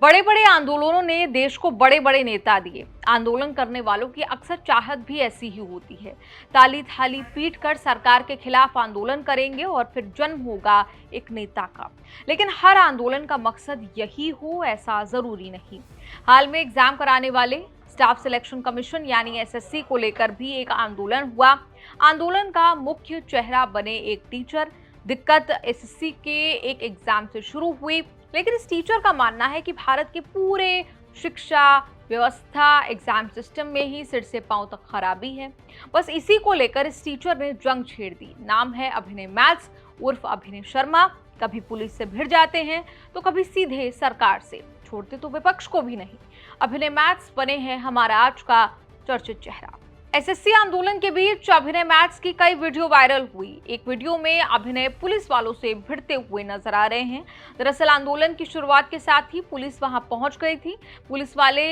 बड़े बड़े आंदोलनों ने देश को बड़े बड़े नेता दिए। आंदोलन करने वालों की अक्सर चाहत भी ऐसी ही होती है। ताली थाली पीट कर सरकार के खिलाफ आंदोलन करेंगे और फिर जन्म होगा एक नेता का। लेकिन हर आंदोलन का मकसद यही हो ऐसा जरूरी नहीं। हाल में एग्जाम कराने वाले स्टाफ सिलेक्शन कमीशन यानी एसएससी को लेकर भी एक आंदोलन हुआ। आंदोलन का मुख्य चेहरा बने एक टीचर। दिक्कत एसएससी के एक एग्जाम से शुरू हुई, लेकिन इस टीचर का मानना है कि भारत के पूरे शिक्षा व्यवस्था एग्जाम सिस्टम में ही सिर से पांव तक खराबी है। बस इसी को लेकर इस टीचर ने जंग छेड़ दी। नाम है अभिनय मैथ्स उर्फ अभिनय शर्मा। कभी पुलिस से भिड़ जाते हैं तो कभी सीधे सरकार से, छोड़ते तो विपक्ष को भी नहीं। अभिनय मैथ्स बने हैं हमारा आज का चर्चित चेहरा। एसएससी आंदोलन के बीच अभिनय मैथ्स की कई वीडियो वायरल हुई। एक वीडियो में अभिनय पुलिस वालों से भिड़ते हुए नजर आ रहे हैं। दरअसल आंदोलन की शुरुआत के साथ ही पुलिस वहां पहुंच गई थी। पुलिस वाले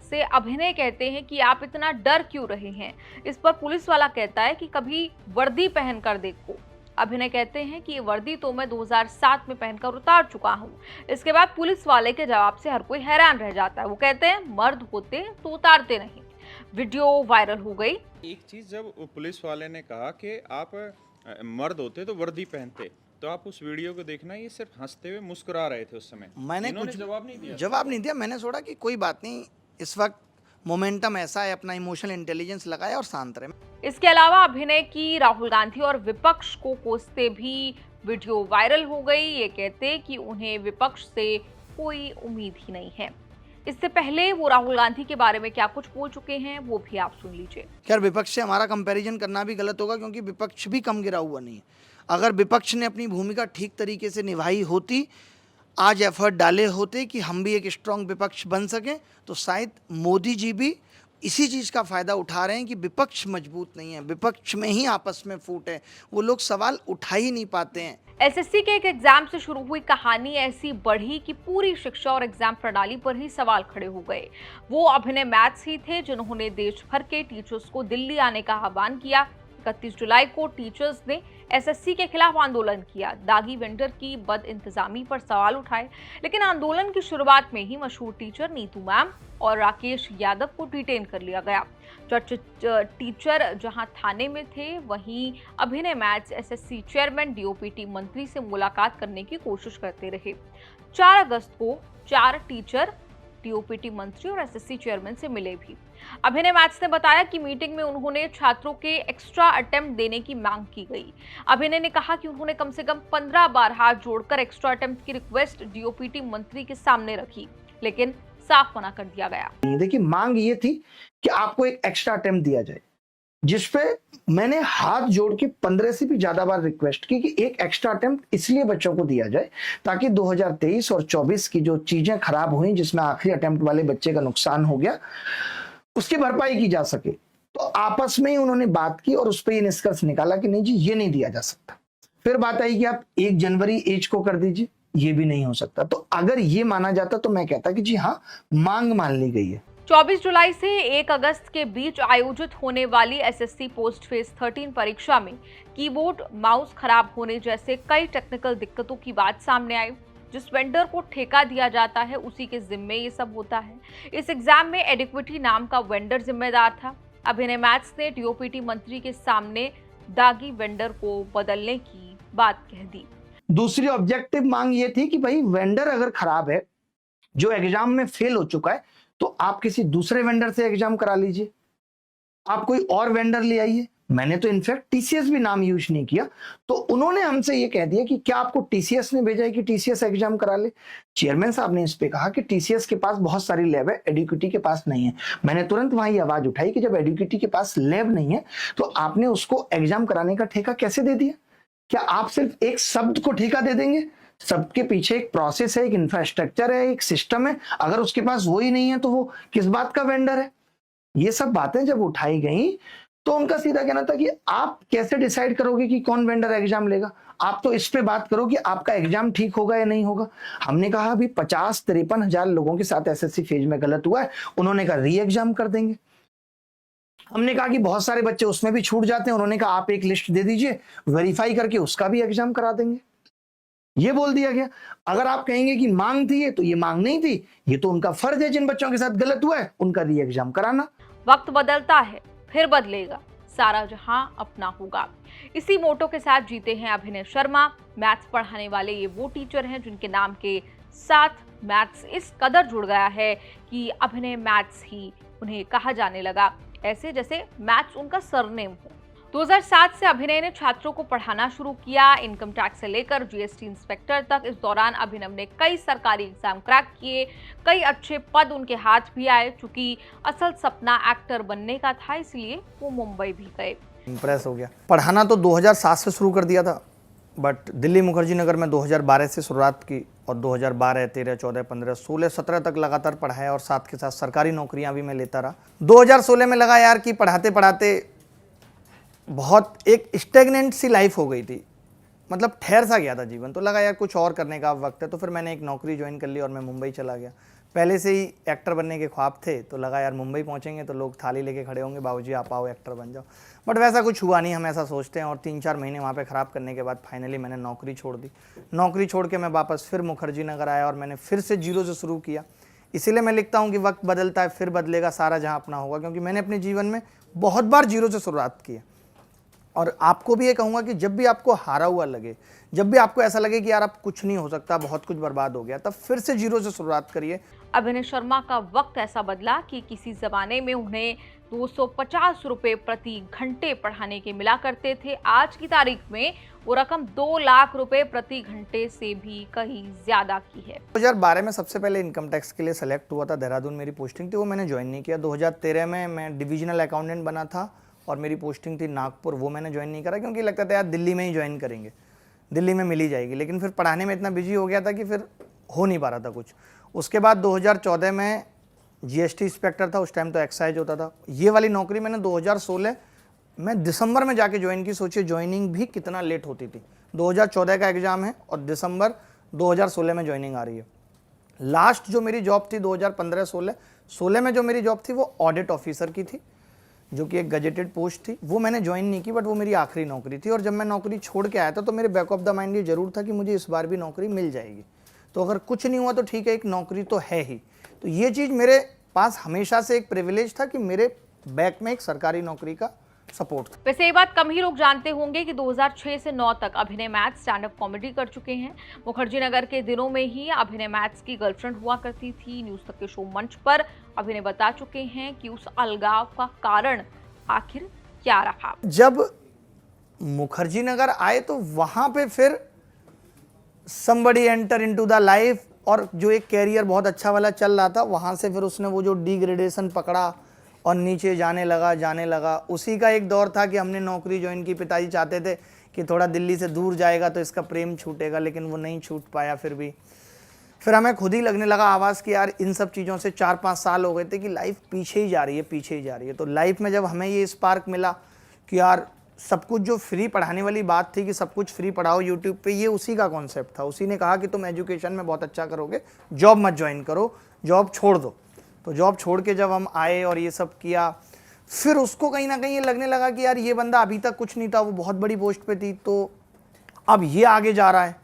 से अभिनय कहते हैं कि आप इतना डर क्यों रहे हैं। इस पर पुलिस वाला कहता है कि कभी वर्दी पहनकर देखो। अभिनय कहते हैं कि ये वर्दी तो मैं 2007 में पहनकर उतार चुका हूं। इसके बाद पुलिस वाले के जवाब से हर कोई हैरान रह जाता है। वो कहते हैं मर्द होते तो उतारते नहीं। वीडियो वायरल हो गई। एक चीज, जब पुलिस वाले ने कहा कि आप मर्द होते तो वर्दी पहनते, तो आप उस वीडियो को देखना, ये सिर्फ हंसते हुए मुस्कुरा रहे थे उस समय। मैंने कुछ जवाब नहीं दिया। मैंने सोचा कि कोई बात नहीं, इस वक्त मोमेंटम ऐसा है, अपना इमोशनल इंटेलिजेंस लगाए और शांत रहे। इसके अलावा अभिनय की राहुल गांधी और विपक्ष को कोसते भी वीडियो वायरल हो गई। ये कहते कि उन्हें विपक्ष से कोई उम्मीद ही नहीं है। इससे पहले वो राहुल गांधी के बारे में क्या कुछ बोल चुके हैं वो भी आप सुन लीजिए। खैर, विपक्ष से हमारा कंपैरिजन करना भी गलत होगा, क्योंकि विपक्ष भी कम गिरा हुआ नहीं है। अगर विपक्ष ने अपनी भूमिका ठीक तरीके से निभाई होती, आज एफर्ट डाले होते कि हम भी एक स्ट्रांग विपक्ष बन सकें, तो शायद मोदी जी भी इसी चीज़ का फ़ायदा उठा रहे हैं कि विपक्ष मजबूत नहीं है, विपक्ष में ही आपस में फूट है, वो लोग सवाल उठा ही नहीं पाते हैं। एसएससी के एक एग्जाम से शुरू हुई कहानी ऐसी बढ़ी कि पूरी शिक्षा और एग्जाम प्रणाली पर ही सवाल खड़े हो गए। वो अभिनय मैथ्स ही थे जिन्होंने देश भर के टीचर्स को दिल्ली आने का आह्वान किया। 31 जुलाई को टीचर्स ने एसएससी के खिलाफ आंदोलन किया। दागी वेंडर की बद इंतजामी पर सवाल उठाए। लेकिन आंदोलन की शुरुआत में ही मशहूर टीचर नीतू मैम और राकेश यादव को डिटेन कर लिया गया। चर्चित टीचर जहां थाने में थे, वहीं अभिनय मैथ्स एसएससी चेयरमैन डीओपीटी मंत्री से मुलाकात करने की कोशिश करते रहे। 4 अगस्त को 4 टीचर डीओपीटी मंत्री और एसएससी चेयरमैन से मिले भी। अभिनय मैथ्स ने बताया कि मीटिंग में उन्होंने छात्रों के एक्स्ट्रा अटेम्प्ट देने की मांग की गई। अभिनय ने कहा कि उन्होंने कम से कम 15 बार हाथ जोड़कर एक्स्ट्रा अटेम्प्ट की रिक्वेस्ट डीओपीटी मंत्री के सामने रखी, लेकिन साफ मना कर दिया गया। देखिए, मांग ये थी कि आपको एक एक्स्ट्रा अटेम्प्ट दिया जाए, जिसपे मैंने हाथ जोड़ के 15 से भी ज्यादा बार रिक्वेस्ट की कि एक एक्स्ट्रा अटेम्प्ट इसलिए बच्चों को दिया जाए ताकि 2023 और 24 की जो चीजें खराब हुई, जिसमें आखिरी अटेम्प्ट वाले बच्चे का नुकसान हो गया, उसकी भरपाई की जा सके। तो आपस में ही उन्होंने बात की और उस पर ये निष्कर्ष निकाला कि नहीं जी, ये नहीं दिया जा सकता। फिर बात आई कि आप 1 जनवरी एज को कर दीजिए, ये भी नहीं हो सकता। तो अगर ये माना जाता तो मैं कहता कि जी हाँ, मांग मान ली गई है। 24 जुलाई से 1 अगस्त के बीच आयोजित होने वाली एसएससी पोस्ट फेज 13 परीक्षा में कीबोर्ड माउस खराब होने जैसे कई टेक्निकल दिक्कतों की बात सामने आई। जिस वेंडर को ठेका दिया जाता है उसी के जिम्मे ये सब होता है। इस एग्जाम में एडिक्विटी नाम का वेंडर जिम्मेदार था। अभिनय मैथ्स ने डीओपीटी मंत्री के सामने दागी वेंडर को बदलने की बात कह दी। दूसरी ऑब्जेक्टिव मांग ये थी कि भाई, वेंडर अगर खराब है, जो एग्जाम में फेल हो चुका है, तो आप किसी दूसरे वेंडर से एग्जाम करा लीजिए, आप कोई और वेंडर ले आइए। मैंने तो इनफैक्ट टीसीएस भी नाम यूज नहीं किया। तो उन्होंने हमसे ये कह दिया कि क्या आपको टीसीएस ने भेजा है कि टीसीएस एग्जाम करा ले। चेयरमैन साहब ने इस पे कहा कि टीसीएस के पास बहुत सारी लैब है, एडुकेटी के पास नहीं है। मैंने तुरंत वहां ये आवाज उठाई कि जब एडुकेटी के पास लैब नहीं है तो आपने उसको एग्जाम कराने का ठेका कैसे दे दिया? क्या आप सिर्फ एक शब्द को ठेका दे देंगे? सबके पीछे एक प्रोसेस है, एक इंफ्रास्ट्रक्चर है, एक सिस्टम है। अगर उसके पास वो ही नहीं है तो वो किस बात का वेंडर है? ये सब बातें जब उठाई गई तो उनका सीधा कहना था कि आप कैसे डिसाइड करोगे कि कौन वेंडर एग्जाम लेगा? आप तो इस पे बात करो कि आपका एग्जाम ठीक होगा या नहीं होगा। हमने कहा अभी 50-53 हजार लोगों के साथ एसएससी फेज में गलत हुआ है। उन्होंने कहा री एग्जाम कर देंगे। हमने कहा कि बहुत सारे बच्चे उसमें भी छूट जाते हैं। उन्होंने कहा आप एक लिस्ट दे दीजिए, वेरीफाई करके उसका भी एग्जाम करा देंगे। ये बोल दिया गया। अगर आप कहेंगे कि मांग थी ये, तो ये मांग नहीं थी, ये तो उनका फर्ज है जिन बच्चों के साथ गलत हुआ है उनका री एग्जाम कराना। वक्त बदलता है, फिर बदलेगा, सारा जहां अपना होगा। इसी मोटो के साथ जीते हैं अभिनय शर्मा। मैथ्स पढ़ाने वाले ये वो टीचर हैं जिनके नाम के साथ मैथ्स इस कदर जुड़ गया है कि अभिनय मैथ्स ही उन्हें कहा जाने लगा, ऐसे जैसे मैथ्स उनका सरनेम हो। 2007 से अभिनय ने छात्रों को पढ़ाना शुरू किया, इनकम टैक्स से लेकर जीएसटी इंस्पेक्टर तक। इस दौरान अभिनव ने कई सरकारी एग्जाम क्रैक किए, कई अच्छे पद उनके हाथ भी आए। चूंकि असल सपना एक्टर बनने का था, इसलिए वो मुंबई भी गए। इम्प्रेस हो गया। पढ़ाना तो 2007 से शुरू कर दिया था, बट दिल्ली मुखर्जी नगर में 2012 से शुरुआत की और 2012, 13, 14, 15, 16, 17 तक लगातार पढ़ाया और साथ के साथ सरकारी नौकरियां भी मैं लेता रहा। 2016 में लगा यार कि पढ़ाते पढ़ाते बहुत एक स्टेगनेंट सी लाइफ हो गई थी, मतलब ठहर सा गया था जीवन। तो लगा यार कुछ और करने का वक्त है, तो फिर मैंने एक नौकरी ज्वाइन कर ली और मैं मुंबई चला गया। पहले से ही एक्टर बनने के ख्वाब थे, तो लगा यार मुंबई पहुंचेंगे तो लोग थाली लेके खड़े होंगे, बाबूजी आप आओ एक्टर बन जाओ। बट वैसा कुछ हुआ नहीं, हम ऐसा सोचते हैं। और 3-4 महीने वहाँ पे ख़राब करने के बाद फाइनली मैंने नौकरी छोड़ दी। नौकरी छोड़ के मैं वापस फिर मुखर्जी नगर आया और मैंने फिर से जीरो से शुरू किया। इसीलिए मैं लिखता हूँ कि वक्त बदलता है, फिर बदलेगा, सारा जहाँ अपना होगा, क्योंकि मैंने अपने जीवन में बहुत बार जीरो से शुरुआत की है। और आपको भी ये कहूँगा कि जब भी आपको हारा हुआ लगे, जब भी आपको ऐसा लगे कि यार अब कुछ नहीं हो सकता, बहुत कुछ बर्बाद हो गया, तब फिर से जीरो से शुरुआत करिए। अभिनय शर्मा का वक्त ऐसा बदला कि किसी जमाने में उन्हें 250 रुपए प्रति घंटे पढ़ाने के मिला करते थे। आज की तारीख में वो रकम 2 लाख रुपए प्रति घंटे से भी कहीं ज्यादा की है। 2012 में सबसे पहले इनकम टैक्स के लिए सेलेक्ट हुआ था, देहरादून मेरी पोस्टिंग थी, वो मैंने ज्वाइन नहीं किया। 2013 में मैं डिविजनल अकाउंटेंट बना था और मेरी पोस्टिंग थी नागपुर, वो मैंने ज्वाइन नहीं करा क्योंकि लगता था यार दिल्ली में ही ज्वाइन करेंगे, दिल्ली में मिल ही जाएगी। लेकिन फिर पढ़ाने में इतना बिजी हो गया था कि फिर हो नहीं पा रहा था कुछ। उसके बाद 2014 में जीएसटी इंस्पेक्टर था, उस टाइम तो एक्साइज होता था। ये वाली नौकरी मैंने 2016 में दिसंबर में जाके ज्वाइन की। सोचिए ज्वाइनिंग भी कितना लेट होती थी। 2014 का एग्ज़ाम है और दिसंबर 2016 में ज्वाइनिंग आ रही है। लास्ट जो मेरी जॉब थी 2015-16 में जो मेरी जॉब थी वो ऑडिट ऑफिसर की थी, जो कि एक गजेटेड पोस्ट थी। वो मैंने ज्वाइन नहीं की, बट वो मेरी आखिरी नौकरी थी। और जब मैं नौकरी छोड़ के आया था तो मेरे बैक ऑफ द माइंड ये जरूर था कि मुझे इस बार भी नौकरी मिल जाएगी। तो अगर कुछ नहीं हुआ तो ठीक है, एक नौकरी तो है ही। तो ये चीज़ मेरे पास हमेशा से एक प्रिविलेज था कि मेरे बैक में एक सरकारी नौकरी का सपोर्ट था। वैसे ये बात कम ही लोग जानते होंगे कि 2006 से 9 तक अभिनय मैथ्स स्टैंड अप कॉमेडी कर चुके हैं। मुखर्जी नगर के दिनों में ही अभिनय मैथ्स की गर्लफ्रेंड हुआ करती थी। न्यूज तक के शो मंच पर अभिनय बता चुके हैं कि उस अलगाव का कारण आखिर क्या रहा। जब मुखर्जी नगर आए तो वहां पे फिर somebody enter into the life, और जो एक कैरियर बहुत अच्छा वाला चल रहा था, वहाँ से फिर उसने वो जो डिग्रेडेशन पकड़ा और नीचे जाने लगा। उसी का एक दौर था कि हमने नौकरी ज्वाइन की। पिताजी चाहते थे कि थोड़ा दिल्ली से दूर जाएगा तो इसका प्रेम छूटेगा, लेकिन वो नहीं छूट पाया। फिर हमें खुद ही लगने लगा आवाज़ कि यार इन सब चीज़ों से 4-5 साल हो गए थे कि लाइफ पीछे ही जा रही है। तो लाइफ में जब हमें ये स्पार्क मिला कि यार सब कुछ जो फ्री पढ़ाने वाली बात थी कि सब कुछ फ्री पढ़ाओ यूट्यूब पे, ये उसी का कॉन्सेप्ट था। उसी ने कहा कि तुम एजुकेशन में बहुत अच्छा करोगे, जॉब मत ज्वाइन करो, जॉब छोड़ दो। तो जॉब छोड़ के जब हम आए और ये सब किया, फिर उसको कहीं ना कहीं ये लगने लगा कि यार ये बंदा अभी तक कुछ नहीं था, वो बहुत बड़ी पोस्ट पे थी, तो अब ये आगे जा रहा है।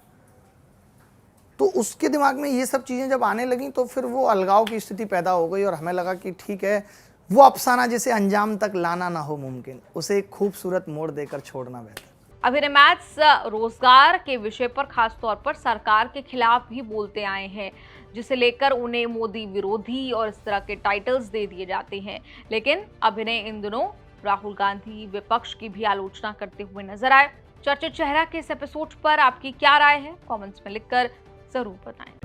तो उसके दिमाग में ये सब चीज़ें जब आने लगी तो फिर वो अलगाव की स्थिति पैदा हो गई और हमें लगा कि ठीक है, वो अफसाना जिसे अंजाम तक लाना ना हो मुमकिन, उसे एक खूबसूरत मोड़ देकर छोड़ना बेहतर। अभिनय मैथ्स रोजगार के विषय पर खास तौर पर सरकार के खिलाफ भी बोलते आए हैं, जिसे लेकर उन्हें मोदी विरोधी और इस तरह के टाइटल्स दे दिए जाते हैं। लेकिन अभिनय इन दिनों राहुल गांधी विपक्ष की भी आलोचना करते हुए नजर आए। चर्चित चेहरा के इस एपिसोड पर आपकी क्या राय है, कमेंट्स में लिखकर जरूर बताएं।